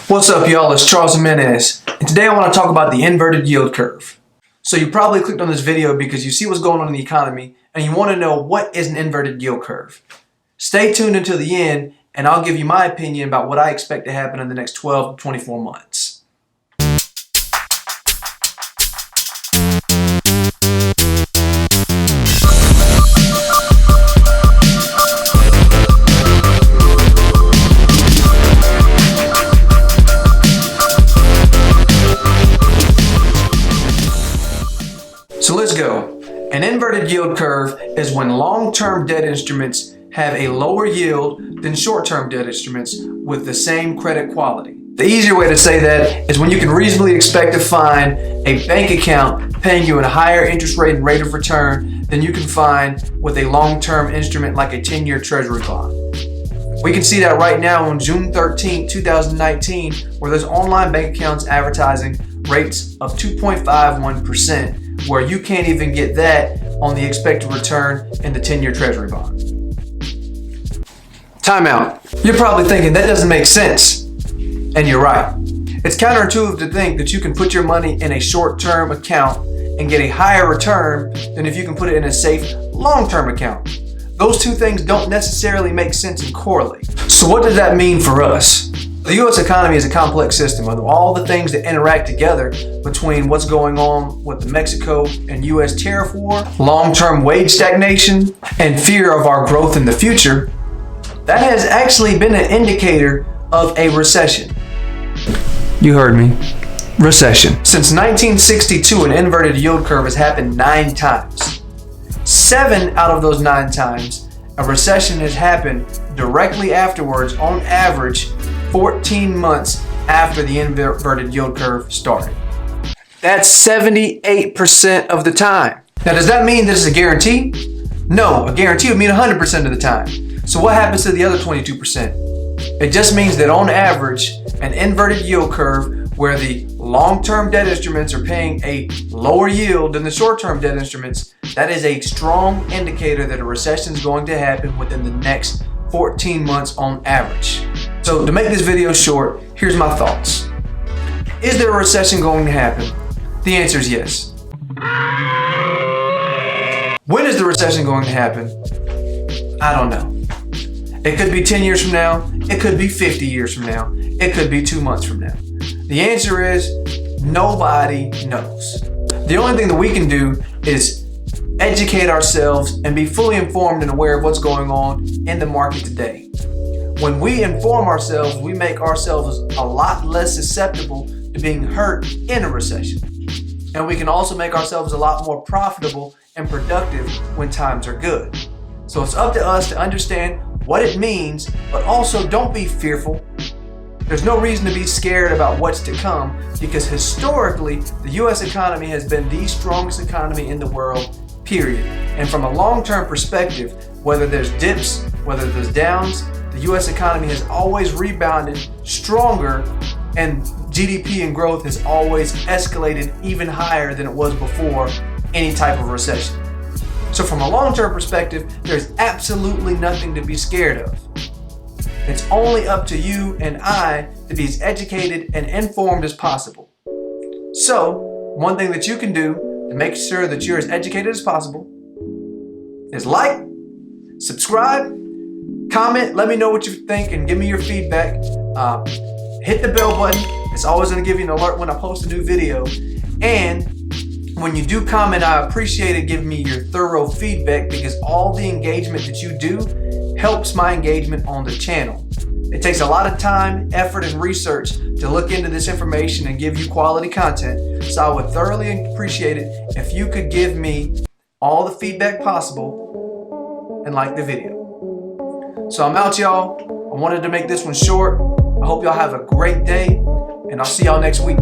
What's up, y'all? It's Charles Jimenez, and today I want to talk about the inverted yield curve. So you probably clicked on this video because you see what's going on in the economy and you want to know what is an inverted yield curve. Stay tuned until the end and I'll give you my opinion about what I expect to happen in the next 12 to 24 months. So let's go. An inverted yield curve is when long-term debt instruments have a lower yield than short-term debt instruments with the same credit quality. The easier way to say that is when you can reasonably expect to find a bank account paying you a higher interest rate and rate of return than you can find with a long-term instrument like a 10-year treasury bond. We can see that right now on June 13, 2019, where there's online bank accounts advertising rates of 2.51%. where you can't even get that on the expected return in the 10-year treasury bond. Timeout. You're probably thinking that doesn't make sense. And you're right. It's counterintuitive to think that you can put your money in a short-term account and get a higher return than if you can put it in a safe long-term account. Those two things don't necessarily make sense and correlate. So what does that mean for us? The U.S. economy is a complex system of all the things that interact together between what's going on with the Mexico and U.S. tariff war, long-term wage stagnation, and fear of our growth in the future. That has actually been an indicator of a recession. You heard me. Recession. Since 1962, an inverted yield curve has happened 9 times. 7 out of those 9 times, a recession has happened directly afterwards, on average, 14 months after the inverted yield curve started. That's 78% of the time. Now, does that mean this is a guarantee? No, a guarantee would mean 100% of the time. So what happens to the other 22%? It just means that on average, an inverted yield curve where the long-term debt instruments are paying a lower yield than the short-term debt instruments, that is a strong indicator that a recession is going to happen within the next 14 months on average. So to make this video short, here's my thoughts. Is there a recession going to happen? The answer is yes. When is the recession going to happen? I don't know. It could be 10 years from now. It could be 50 years from now. It could be 2 months from now. The answer is nobody knows. The only thing that we can do is educate ourselves and be fully informed and aware of what's going on in the market today. When we inform ourselves, we make ourselves a lot less susceptible to being hurt in a recession. And we can also make ourselves a lot more profitable and productive when times are good. So it's up to us to understand what it means, but also don't be fearful. There's no reason to be scared about what's to come because historically, the U.S. economy has been the strongest economy in the world, period. And from a long-term perspective, whether there's dips, whether there's downs, the U.S. economy has always rebounded stronger and GDP and growth has always escalated even higher than it was before any type of recession. So from a long-term perspective, there's absolutely nothing to be scared of. It's only up to you and I to be as educated and informed as possible. So one thing that you can do to make sure that you're as educated as possible is like, subscribe, comment, let me know what you think and give me your feedback. Hit the bell button. It's always going to give you an alert when I post a new video. And when you do comment, I appreciate it giving me your thorough feedback because all the engagement that you do helps my engagement on the channel. It takes a lot of time, effort, and research to look into this information and give you quality content. So I would thoroughly appreciate it if you could give me all the feedback possible and like the video. So I'm out, y'all. I wanted to make this one short. I hope y'all have a great day, and I'll see y'all next week.